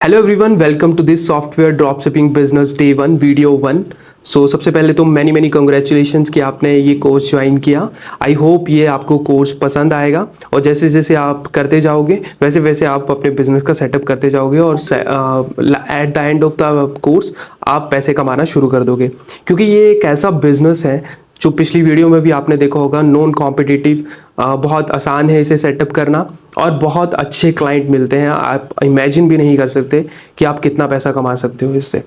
Hello everyone, welcome to this software dropshipping business day one video one. सबसे पहले तो many congratulations कि आपने ये कोर्स ज्वाइन किया। आई होप ये आपको कोर्स पसंद आएगा और जैसे जैसे आप करते जाओगे वैसे वैसे आप अपने बिजनेस का सेटअप करते जाओगे और eight the end of the course आप पैसे कमाना शुरू कर दोगे, क्योंकि ये एक ऐसा बिजनेस है जो पिछली वीडियो में भी आपने देखा होगा, नॉन कॉम्पिटिटिव, बहुत आसान है इसे सेटअप करना और बहुत अच्छे क्लाइंट मिलते हैं। आप इमेजिन भी नहीं कर सकते कि आप कितना पैसा कमा सकते हो इससे।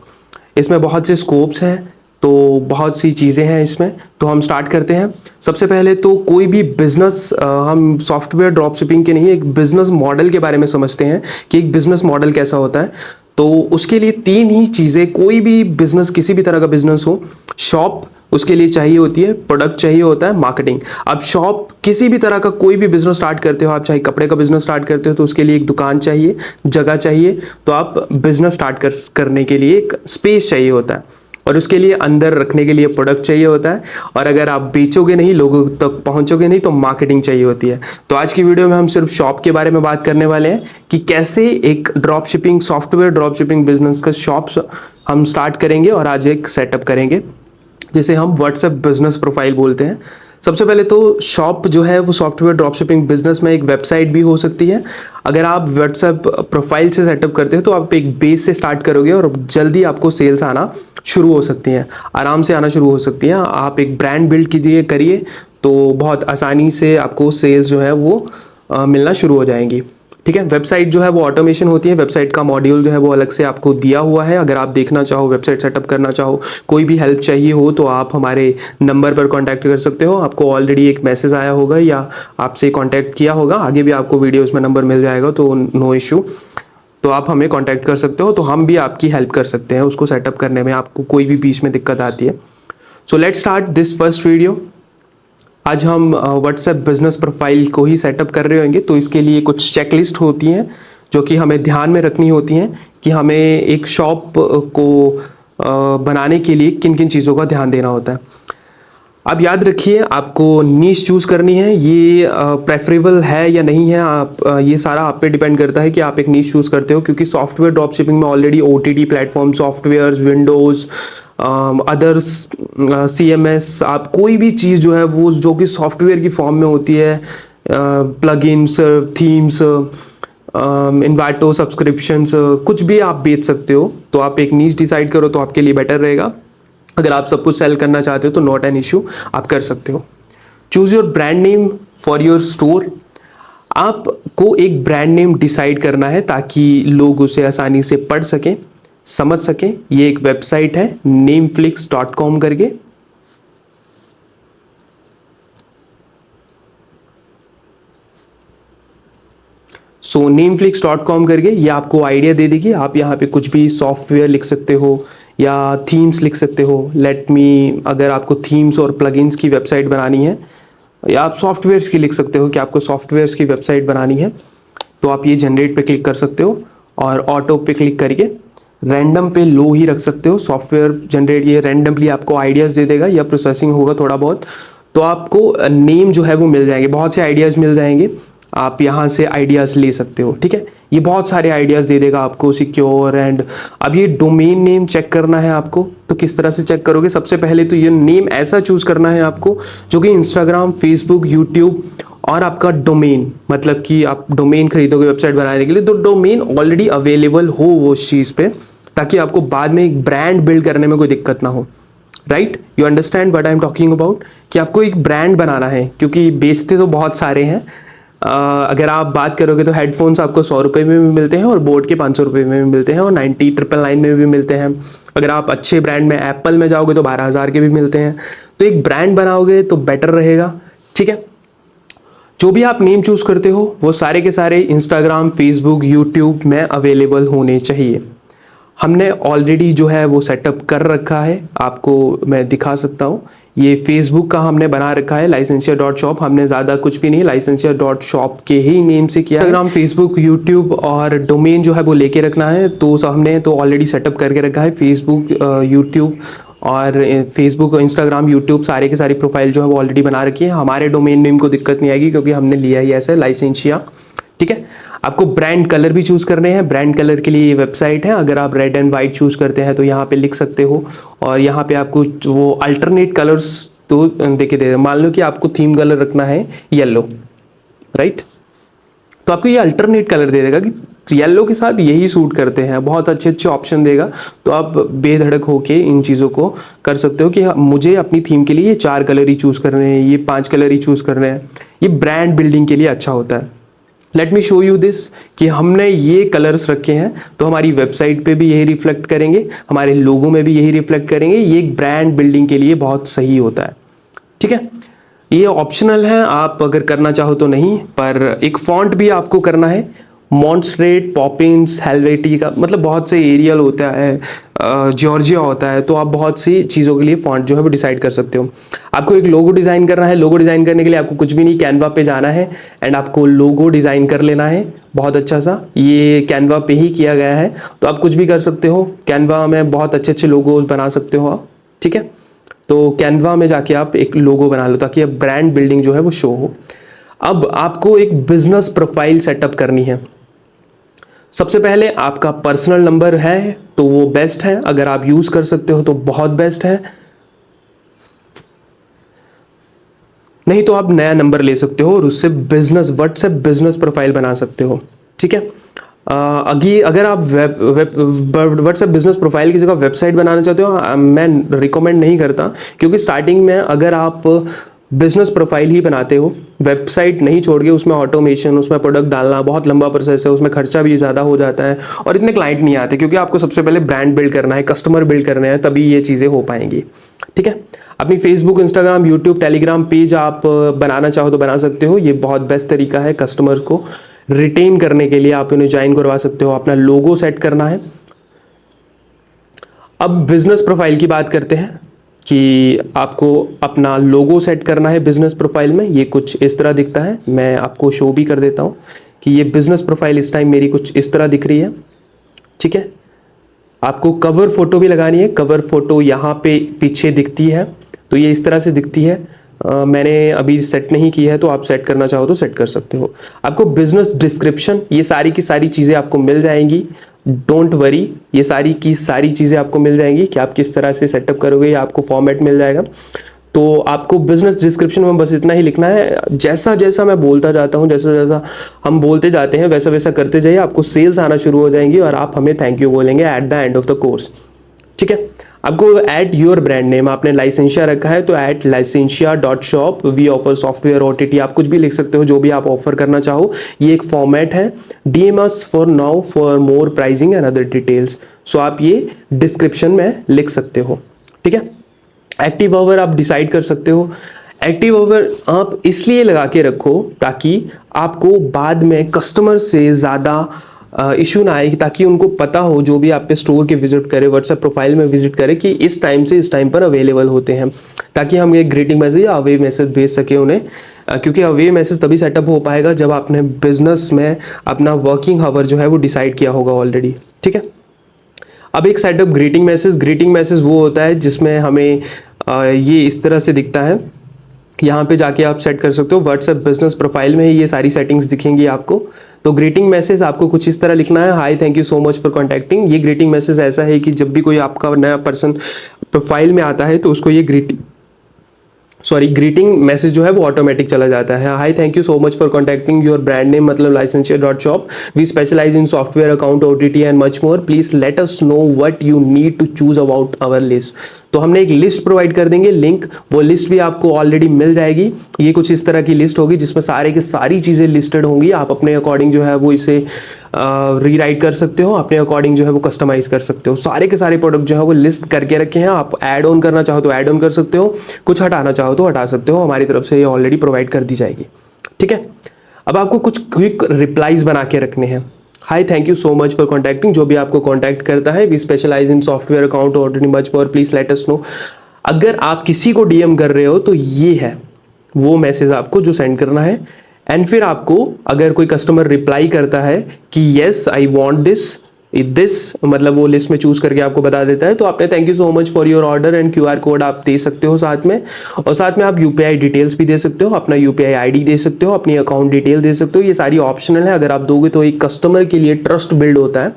इसमें बहुत से स्कोप्स हैं, तो बहुत सी चीज़ें हैं इसमें। तो हम स्टार्ट करते हैं। सबसे पहले तो कोई भी बिजनेस, हम सॉफ्टवेयर ड्रॉप शिपिंग के नहीं, एक बिजनेस मॉडल के बारे में समझते हैं कि एक बिजनेस मॉडल कैसा होता है। तो उसके लिए तीन ही चीज़ें, कोई भी बिजनेस, किसी भी तरह का बिजनेस हो, शॉप उसके लिए चाहिए होती है, प्रोडक्ट चाहिए होता है, मार्केटिंग। अब शॉप, किसी भी तरह का कोई भी बिजनेस स्टार्ट करते हो आप, चाहे कपड़े का बिजनेस स्टार्ट करते हो तो उसके लिए एक दुकान चाहिए, जगह चाहिए। तो आप बिजनेस स्टार्ट करने के लिए एक स्पेस चाहिए होता है और उसके लिए अंदर रखने के लिए प्रोडक्ट चाहिए होता है। और अगर आप बेचोगे नहीं, लोगों तक पहुंचोगे नहीं, तो मार्केटिंग चाहिए होती है। तो आज की वीडियो में हम सिर्फ शॉप के बारे में बात करने वाले हैं कि कैसे एक drop shipping, software drop shipping business का शॉप हम स्टार्ट करेंगे और आज एक सेटअप करेंगे जिसे हम व्हाट्सएप बिजनेस प्रोफाइल बोलते हैं। सबसे पहले तो शॉप जो है वो सॉफ्टवेयर ड्रॉपशिपिंग बिजनेस में एक वेबसाइट भी हो सकती है। अगर आप व्हाट्सएप प्रोफाइल से सेटअप करते हो तो आप एक बेस से स्टार्ट करोगे और जल्दी आपको सेल्स आना शुरू हो सकती हैं, आराम से आना शुरू हो सकती हैं। आप एक ब्रांड बिल्ड कीजिए, करिए, तो बहुत आसानी से आपको सेल्स जो है वो मिलना शुरू हो जाएंगी। ठीक है। वेबसाइट जो है वो ऑटोमेशन होती है। वेबसाइट का मॉड्यूल जो है वो अलग से आपको दिया हुआ है। अगर आप देखना चाहो, वेबसाइट सेटअप करना चाहो, कोई भी हेल्प चाहिए हो, तो आप हमारे नंबर पर कांटेक्ट कर सकते हो। आपको ऑलरेडी एक मैसेज आया होगा या आपसे कांटेक्ट किया होगा, आगे भी आपको वीडियोस में नंबर मिल जाएगा, तो नो इशू। तो आप हमें कांटेक्ट कर सकते हो, तो हम भी आपकी हेल्प कर सकते हैं उसको सेटअप करने में, आपको कोई भी बीच में दिक्कत आती है। So let's start this first video. आज हम व्हाट्सएप बिजनेस प्रोफाइल को ही सेटअप कर रहे होंगे, तो इसके लिए कुछ चेकलिस्ट होती हैं जो कि हमें ध्यान में रखनी होती हैं कि हमें एक शॉप को बनाने के लिए किन किन चीज़ों का ध्यान देना होता है। अब याद रखिए, आपको नीश चूज़ करनी है। ये प्रेफरेबल है या नहीं है, आप ये सारा आप पे डिपेंड करता है कि आप एक नीश चूज़ करते हो, क्योंकि सॉफ्टवेयर ड्रॉप शिपिंग में already OTT platform, software, Windows, others, CMS, आप कोई भी चीज़ जो है वो जो कि सॉफ्टवेयर की फॉर्म में होती है, प्लगइन्स, थीम्स, इन्वाटो, सब्सक्रिप्शंस, कुछ भी आप बेच सकते हो। तो आप एक नीश डिसाइड करो तो आपके लिए बेटर रहेगा। अगर आप सब कुछ सेल करना चाहते हो तो नॉट एन इशू, आप कर सकते हो। Choose your brand name for your store. आपको एक ब्रांड नेम डिसाइड करना है ताकि लोग उसे आसानी से पढ़ सकें, समझ सकें। ये एक वेबसाइट है nameflix.com करके। nameflix.com करके ये आपको आइडिया दे देगी। आप यहाँ पे कुछ भी सॉफ्टवेयर लिख सकते हो या थीम्स लिख सकते हो। अगर आपको थीम्स और प्लगइन्स की वेबसाइट बनानी है, या आप सॉफ्टवेयर्स की लिख सकते हो कि आपको सॉफ्टवेयर्स की वेबसाइट बनानी है, तो आप ये जनरेट पे क्लिक कर सकते हो और ऑटो पे क्लिक करके रैंडम पे लो ही रख सकते हो। सॉफ्टवेयर जनरेट ये रैंडमली आपको आइडियाज़ दे देगा या प्रोसेसिंग होगा थोड़ा बहुत, तो आपको नेम जो है वो मिल जाएंगे, बहुत से आइडियाज़ मिल जाएंगे। आप यहाँ से आइडियाज़ ले सकते हो। ठीक है। ये बहुत सारे आइडियाज़ दे देगा आपको, सिक्योर एंड। अब ये डोमेन नेम चेक करना है आपको, तो किस तरह से चेक करोगे? सबसे पहले तो ये नेम ऐसा चूज़ करना है आपको जो कि इंस्टाग्राम, फेसबुक, यूट्यूब और आपका डोमेन, मतलब कि आप डोमेन खरीदोगे वेबसाइट बनाने के लिए, तो डोमेन ऑलरेडी अवेलेबल हो वो उस चीज़ पे, ताकि आपको बाद में एक ब्रांड बिल्ड करने में कोई दिक्कत ना हो। Right, you understand what I am talking about, कि आपको एक ब्रांड बनाना है, क्योंकि बेचते तो बहुत सारे हैं। अगर आप बात करोगे तो हेडफोन्स आपको 100 रुपये में भी मिलते हैं और बोट के 500 रुपये में भी मिलते हैं और 90,999 में भी मिलते हैं। अगर आप अच्छे ब्रांड में एप्पल में जाओगे तो 12,000 के भी मिलते हैं। तो एक ब्रांड बनाओगे तो बेटर रहेगा। ठीक है। जो भी आप नेम चूज करते हो वो सारे के सारे इंस्टाग्राम, फेसबुक, यूट्यूब में अवेलेबल होने चाहिए। हमने ऑलरेडी जो है वो सेटअप कर रखा है, आपको मैं दिखा सकता हूँ। ये फेसबुक का हमने बना रखा है licensia.shop। हमने ज़्यादा कुछ भी नहीं, licensia.shop के ही नेम से किया। इंस्टाग्राम, फेसबुक, यूट्यूब और डोमेन जो है वो लेके रखना है, तो हमने तो ऑलरेडी सेटअप करके रखा है। फेसबुक, यूट्यूब और फेसबुक, इंस्टाग्राम, यूट्यूब सारे के सारी प्रोफाइल जो है वो ऑलरेडी बना रखी है। हमारे डोमेन नेम को दिक्कत नहीं आएगी क्योंकि हमने लिया ही ऐसे licensia ठीक है। आपको ब्रांड कलर भी चूज़ करने हैं। ब्रांड कलर के लिए ये वेबसाइट है, अगर आप रेड एंड वाइट चूज़ करते हैं तो यहाँ पे लिख सकते हो। और यहाँ पे आपको वो अल्टरनेट कलर्स तो देखे दे, मान लो कि आपको थीम कलर रखना है येलो, राइट, तो आपको ये अल्टरनेट कलर दे देगा कि येलो के साथ यही सूट करते हैं, बहुत अच्छे अच्छे ऑप्शन देगा। तो आप बेधड़क होके इन चीज़ों को कर सकते हो कि मुझे अपनी थीम के लिए ये 4 कलर ही चूज़ करने हैं, ये 5 कलर ही चूज़ करने हैं। ये ब्रांड बिल्डिंग के लिए अच्छा होता है। Let me show you this कि हमने ये कलर्स रखे हैं तो हमारी वेबसाइट पे भी यही रिफ्लेक्ट करेंगे, हमारे लोगों में भी यही रिफ्लेक्ट करेंगे। ये एक ब्रांड बिल्डिंग के लिए बहुत सही होता है, ठीक है। ये ऑप्शनल है, आप अगर करना चाहो तो नहीं, पर एक फॉन्ट भी आपको करना है। मॉन्स्ट्रेट, पॉपिंस, हेल्वेटी का मतलब बहुत से एरियल होता है, जॉर्जिया होता है, तो आप बहुत सी चीज़ों के लिए फॉन्ट जो है वो डिसाइड कर सकते हो। आपको एक लोगो डिज़ाइन करना है। लोगो डिज़ाइन करने के लिए आपको कुछ भी नहीं, कैनवा पे जाना है एंड आपको लोगो डिज़ाइन कर लेना है बहुत अच्छा सा। ये कैनवा पे ही किया गया है, तो आप कुछ भी कर सकते हो। कैनवा में बहुत अच्छे अच्छे लोगोज बना सकते हो आप, ठीक है। तो कैनवा में जाके आप एक लोगो बना लो ताकि अब ब्रांड बिल्डिंग जो है वो शो हो। अब आपको एक बिजनेस प्रोफाइल सेटअप करनी है। सबसे पहले आपका पर्सनल नंबर है तो वो बेस्ट है, अगर आप यूज कर सकते हो तो बहुत बेस्ट है, नहीं तो आप नया नंबर ले सकते हो और उससे बिजनेस व्हाट्सएप बिजनेस प्रोफाइल बना सकते हो, ठीक है। अगर आप व्हाट्सएप बिजनेस प्रोफाइल की जगह वेबसाइट बनाना चाहते हो, मैं रिकमेंड नहीं करता, क्योंकि स्टार्टिंग में अगर आप बिजनेस प्रोफाइल ही बनाते हो, वेबसाइट नहीं छोड़ के उसमें ऑटोमेशन, उसमें प्रोडक्ट डालना बहुत लंबा प्रोसेस है, उसमें खर्चा भी ज़्यादा हो जाता है और इतने क्लाइंट नहीं आते, क्योंकि आपको सबसे पहले ब्रांड बिल्ड करना है, कस्टमर बिल्ड करने हैं, तभी ये चीज़ें हो पाएंगी, ठीक है। अपनी Facebook, Instagram, YouTube, Telegram page आप बनाना चाहो तो बना सकते हो। ये बहुत बेस्ट तरीका है कस्टमर को रिटेन करने के लिए, आप उन्हें ज्वाइन करवा सकते हो। अपना लोगो सेट करना है। अब बिजनेस प्रोफाइल की बात करते हैं कि आपको अपना लोगो सेट करना है बिजनेस प्रोफाइल में। ये कुछ इस तरह दिखता है, मैं आपको शो भी कर देता हूँ कि ये बिजनेस प्रोफाइल इस टाइम मेरी कुछ इस तरह दिख रही है, ठीक है। आपको कवर फोटो भी लगानी है। कवर फोटो यहाँ पे पीछे दिखती है, तो ये इस तरह से दिखती है। मैंने अभी सेट नहीं की है, तो आप सेट करना चाहो तो सेट कर सकते हो। आपको बिजनेस डिस्क्रिप्शन, ये सारी की सारी चीज़ें आपको मिल जाएंगी, डोंट वरी, ये सारी की सारी चीज़ें आपको मिल जाएंगी कि आप किस तरह से सेटअप करोगे, या आपको फॉर्मेट मिल जाएगा। तो आपको बिजनेस डिस्क्रिप्शन में बस इतना ही लिखना है। जैसा जैसा मैं बोलता जाता हूँ, जैसा जैसा हम बोलते जाते हैं, वैसा वैसा करते जाइए, आपको सेल्स आना शुरू हो जाएंगी और आप हमें थैंक यू बोलेंगे eight the end of the course, ठीक है। आपको ऐड योर ब्रांड नेम, आपने लाइसेंशिया रखा है तो at licenssia.shop, we offer software OTT, आप कुछ भी लिख सकते हो जो भी आप ऑफर करना चाहो। ये एक फॉर्मेट है। DM us for now for more pricing and other details. So आप ये डिस्क्रिप्शन में लिख सकते हो, ठीक है। एक्टिव आवर आप डिसाइड कर सकते हो। एक्टिव आवर आप इसलिए लगा के रखो ताकि आपको बाद में कस्टमर से ज़्यादा इशू ना आए, ताकि उनको पता हो, जो भी आप पे स्टोर के विजिट करे, व्हाट्सएप प्रोफाइल में विजिट करे, कि इस टाइम से इस टाइम पर अवेलेबल होते हैं, ताकि हम एक ग्रीटिंग मैसेज या अवे मैसेज भेज सके उन्हें। क्योंकि अवे मैसेज तभी सेटअप हो पाएगा जब आपने बिजनेस में अपना वर्किंग आवर जो है वो डिसाइड किया होगा ऑलरेडी, ठीक है। अब एक setup greeting message. Greeting message वो होता है जिसमें हमें ये इस तरह से दिखता है। यहाँ पे जाके आप सेट कर सकते हो। व्हाट्सएप बिजनेस प्रोफाइल में ही ये सारी सेटिंग्स दिखेंगी आपको। तो ग्रीटिंग मैसेज आपको कुछ इस तरह लिखना है, hi thank you so much for contacting. ये ग्रीटिंग मैसेज ऐसा है कि जब भी कोई आपका नया पर्सन प्रोफाइल में आता है तो उसको ये ग्रीटिंग मैसेज जो है वो ऑटोमेटिक चला जाता है। Hi thank you so much for contacting your brand name, मतलब licensure.shop, we specialise in software, account, OTT and much more, please let us know what you need to choose about our list. तो हमने एक list provide कर देंगे, link, वो list भी आपको already मिल जाएगी। ये कुछ इस तरह की लिस्ट होगी जिसमें सारे की सारी चीज़ें लिस्टेड होंगी। आप अपने अकॉर्डिंग जो है वो इसे रीराइट कर सकते हो, अपने अकॉर्डिंग जो है वो कस्टमाइज कर सकते हो। सारे के सारे प्रोडक्ट जो है वो लिस्ट करके रखे हैं। आप ऐड ऑन करना चाहो तो ऐड ऑन कर सकते हो, कुछ हटाना चाहो तो हटा सकते हो, हमारी तरफ से ये ऑलरेडी प्रोवाइड कर दी जाएगी, ठीक है। अब आपको कुछ क्विक रिप्लाईज बना के रखने हैं। Hi thank you so much for contacting, जो भी आपको कॉन्टैक्ट करता है, we specialise in software, account, OTT much more, please let us know. अगर आप किसी को DM कर रहे हो तो ये है वो मैसेज आपको जो सेंड करना है। एंड फिर आपको, अगर कोई कस्टमर रिप्लाई करता है कि yes I want this, this मतलब वो लिस्ट में चूज करके आपको बता देता है। तो आपने thank you so much for your order and QR code आप दे सकते हो साथ में, और साथ में आप UPI डिटेल्स भी दे सकते हो, अपना UPI ID दे सकते हो, अपनी अकाउंट डिटेल दे सकते हो। ये सारी ऑप्शनल है, अगर आप दोगे तो एक कस्टमर के लिए ट्रस्ट बिल्ड होता है।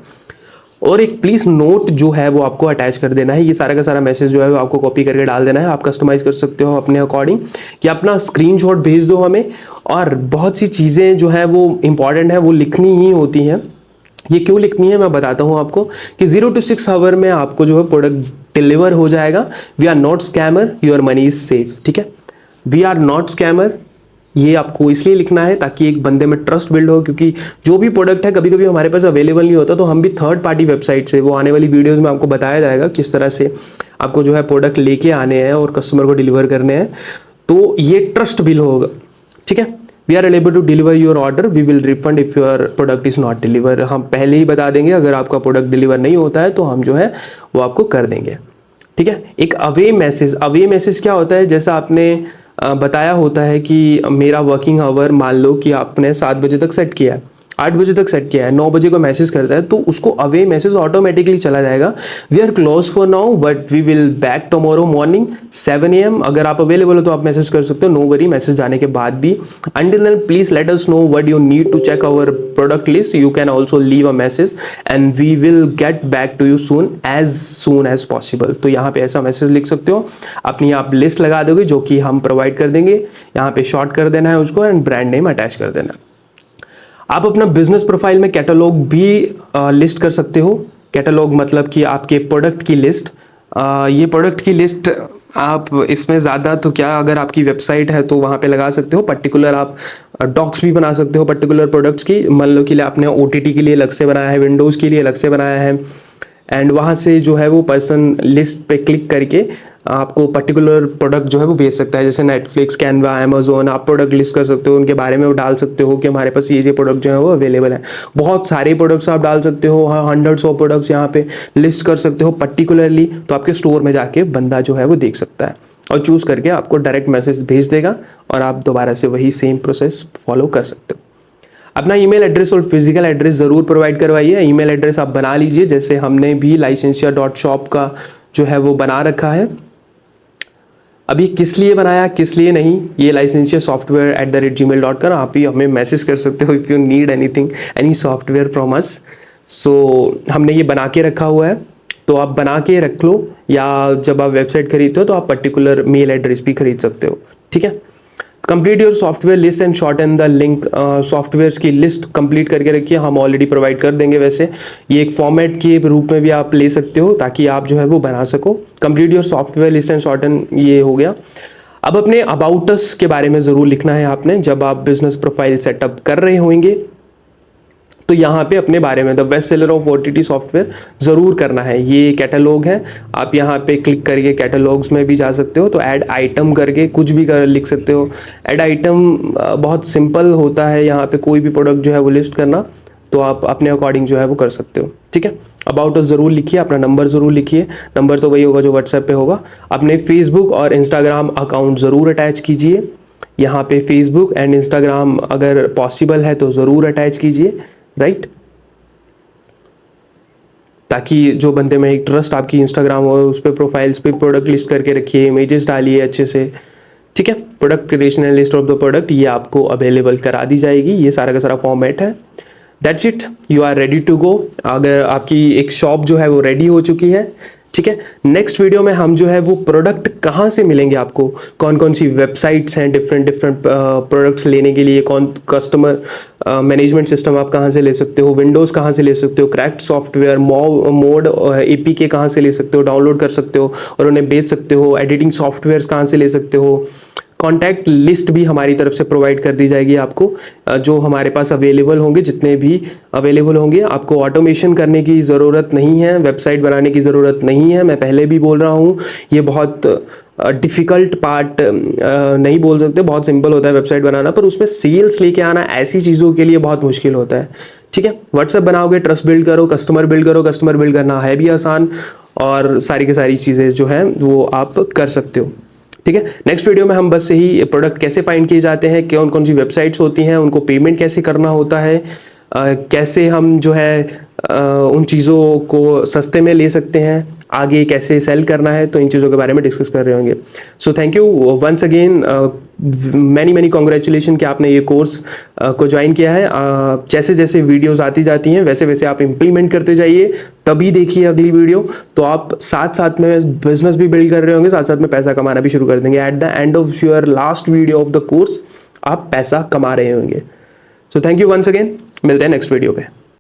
और एक प्लीज नोट जो है वो आपको अटैच कर देना है, ये सारा का सारा मैसेज जो है वो आपको कॉपी करके डाल देना है। आप कस्टमाइज कर सकते हो अपने अकॉर्डिंग कि अपना स्क्रीनशॉट भेज दो हमें। और बहुत सी चीज़ें जो है वो इंपॉर्टेंट है, वो लिखनी ही होती हैं। ये क्यों लिखनी है मैं बताता हूँ आपको कि 0 to 6 आवर में आपको जो है प्रोडक्ट डिलीवर हो जाएगा। We are not scammer, your money is safe. ठीक है, वी आर नॉट स्कैमर, ये आपको इसलिए लिखना है ताकि एक बंदे में ट्रस्ट बिल्ड हो। क्योंकि जो भी प्रोडक्ट है कभी कभी हमारे पास अवेलेबल नहीं होता, तो हम भी थर्ड पार्टी वेबसाइट से, वो आने वाली वीडियोस में आपको बताया जाएगा किस तरह से आपको जो है प्रोडक्ट लेके आने हैं और कस्टमर को डिलीवर करने हैं। तो ये ट्रस्ट बिल होगा। ठीक है, we are able to deliver your order, we will refund if your product is not deliver. हम पहले ही बता देंगे अगर आपका प्रोडक्ट डिलीवर नहीं होता है तो हम जो है वो आपको कर देंगे। ठीक है, एक अवे मैसेज क्या होता है, जैसा आपने बताया होता है कि मेरा वर्किंग आवर मान लो कि आपने 7 बजे तक सेट किया है, 8 बजे तक सेट किया है, 9 बजे को मैसेज करता है तो उसको अवे मैसेज ऑटोमेटिकली चला जाएगा। We are close for now but we will back tomorrow morning 7 AM। अगर आप अवेलेबल हो तो आप मैसेज कर सकते हो, नो वरी, मैसेज जाने के बाद भी। Until then please let us know what you need to check our product list, you can also leave a message and we will get back to you soon as possible. तो यहाँ पे ऐसा message लिख सकते हो, अपनी आप list लगा दोगे जो कि हम प्रोवाइड कर देंगे। यहाँ पे शॉर्ट कर देना है उसको एंड ब्रांड नेम अटैच कर देना है। आप अपना बिजनेस प्रोफाइल में कैटलॉग भी लिस्ट कर सकते हो। कैटलॉग मतलब कि आपके प्रोडक्ट की लिस्ट। ये प्रोडक्ट की लिस्ट आप इसमें ज़्यादा तो क्या, अगर आपकी वेबसाइट है तो वहाँ पे लगा सकते हो। पर्टिकुलर आप डॉक्स भी बना सकते हो पर्टिकुलर प्रोडक्ट्स की। मान लो कि आपने OTT के लिए अलग से बनाया है, विंडोज़ के लिए अलग से बनाया है, एंड वहाँ से जो है वो पर्सन लिस्ट पे क्लिक करके आपको पर्टिकुलर प्रोडक्ट जो है वो भेज सकता है। जैसे नेटफ्लिक्स, कैनवा, अमेजोन, आप प्रोडक्ट लिस्ट कर सकते हो, उनके बारे में वो डाल सकते हो कि हमारे पास ये प्रोडक्ट जो है वो अवेलेबल है। बहुत सारे प्रोडक्ट्स आप डाल सकते हो, हंड्रेड्स ऑफ प्रोडक्ट्स यहाँ पे लिस्ट कर सकते हो पर्टिकुलरली। तो आपके स्टोर में जाके बंदा जो है वो देख सकता है और चूज करके आपको डायरेक्ट मैसेज भेज देगा और आप दोबारा से वही सेम प्रोसेस फॉलो कर सकते हो। अपना ईमेल एड्रेस और फिजिकल एड्रेस ज़रूर प्रोवाइड करवाइए। ईमेल एड्रेस आप बना लीजिए, जैसे हमने भी licensia.shop का जो है वो बना रखा है। अभी किस लिए बनाया किस लिए नहीं, ये licensiasoftware@gmail.com, आप ही हमें मैसेज कर सकते हो if you need anything, any software from us. So हमने ये बना के रखा हुआ है, तो आप बना के रख लो, या जब आप वेबसाइट खरीदते हो तो आप पर्टिकुलर मेल एड्रेस भी खरीद सकते हो। ठीक है, complete your software list and shorten the link. Softwares की लिस्ट कंप्लीट करके रखिए, हम ऑलरेडी प्रोवाइड कर देंगे। वैसे ये एक फॉर्मेट के रूप में भी आप ले सकते हो ताकि आप जो है वो बना सको। Complete your software list and shorten, ये हो गया। अब अपने अबाउट अस के बारे में ज़रूर लिखना है आपने, जब आप बिजनेस प्रोफाइल सेटअप कर रहे होंगे तो यहाँ पे अपने बारे में the best seller of OTT software ज़रूर करना है। ये कैटलॉग है, आप यहाँ पे क्लिक करके कैटलॉग्स में भी जा सकते हो, तो ऐड आइटम करके कुछ भी लिख सकते हो। ऐड आइटम बहुत सिंपल होता है, यहाँ पे कोई भी प्रोडक्ट जो है वो लिस्ट करना, तो आप अपने अकॉर्डिंग जो है वो कर सकते हो। ठीक है, अबाउट अस ज़रूर लिखिए, अपना नंबर ज़रूर लिखिए, नंबर तो वही होगा जो व्हाट्सएप पे होगा। अपने फेसबुक और इंस्टाग्राम अकाउंट ज़रूर अटैच कीजिए। यहाँ पे फेसबुक एंड इंस्टाग्राम अगर पॉसिबल है तो ज़रूर अटैच कीजिए, राइट, ताकि जो बंदे में एक ट्रस्ट आपकी इंस्टाग्राम हो, उस पर प्रोफाइल्स पे प्रोडक्ट लिस्ट करके रखिए, इमेजेस डालिए अच्छे से। ठीक है, product creation and list of the product ये आपको अवेलेबल करा दी जाएगी। ये सारा का सारा फॉर्मेट है। That's it, you are ready to go. अगर आपकी एक शॉप जो है वो रेडी हो चुकी है, ठीक है, नेक्स्ट वीडियो में हम जो है वो प्रोडक्ट कहाँ से मिलेंगे आपको, कौन कौन सी वेबसाइट्स हैं डिफरेंट प्रोडक्ट्स लेने के लिए, कौन कस्टमर मैनेजमेंट सिस्टम आप कहाँ से ले सकते हो, विंडोज़ कहाँ से ले सकते हो, क्रैक्ड सॉफ्टवेयर, मोड APK कहाँ से ले सकते हो, डाउनलोड कर सकते हो और उन्हें बेच सकते हो, एडिटिंग सॉफ्टवेयर्स कहाँ से ले सकते हो, कॉन्टैक्ट लिस्ट भी हमारी तरफ से प्रोवाइड कर दी जाएगी आपको, जो हमारे पास अवेलेबल होंगे, जितने भी अवेलेबल होंगे। आपको ऑटोमेशन करने की ज़रूरत नहीं है, वेबसाइट बनाने की ज़रूरत नहीं है। मैं पहले भी बोल रहा हूँ, ये बहुत डिफ़िकल्ट पार्ट नहीं बोल सकते, बहुत सिंपल होता है वेबसाइट बनाना, पर उसमें सेल्स लेके आना ऐसी चीज़ों के लिए बहुत मुश्किल होता है। ठीक है, व्हाट्सएप बनाओगे, ट्रस्ट बिल्ड करो, कस्टमर बिल्ड करो, कस्टमर बिल्ड करना है भी आसान, और सारी की सारी चीज़ें जो हैं वो आप कर सकते हो। ठीक है, नेक्स्ट वीडियो में हम बस यही प्रोडक्ट कैसे फाइंड किए जाते हैं, कौन कौन सी वेबसाइट्स होती हैं, उनको पेमेंट कैसे करना होता है, कैसे हम जो है उन चीज़ों को सस्ते में ले सकते हैं, आगे कैसे सेल करना है, तो इन चीज़ों के बारे में डिस्कस कर रहे होंगे। So thank you once again, many congratulation कि आपने ये कोर्स को ज्वाइन किया है। जैसे जैसे वीडियोस आती जाती हैं वैसे वैसे आप इम्प्लीमेंट करते जाइए, तभी देखिए अगली वीडियो, तो आप साथ साथ में बिजनेस भी बिल्ड कर रहे होंगे, साथ साथ में पैसा कमाना भी शुरू कर देंगे। At the end of your last video of the course आप पैसा कमा रहे होंगे। So thank you once again, मिलते हैं नेक्स्ट वीडियो पे।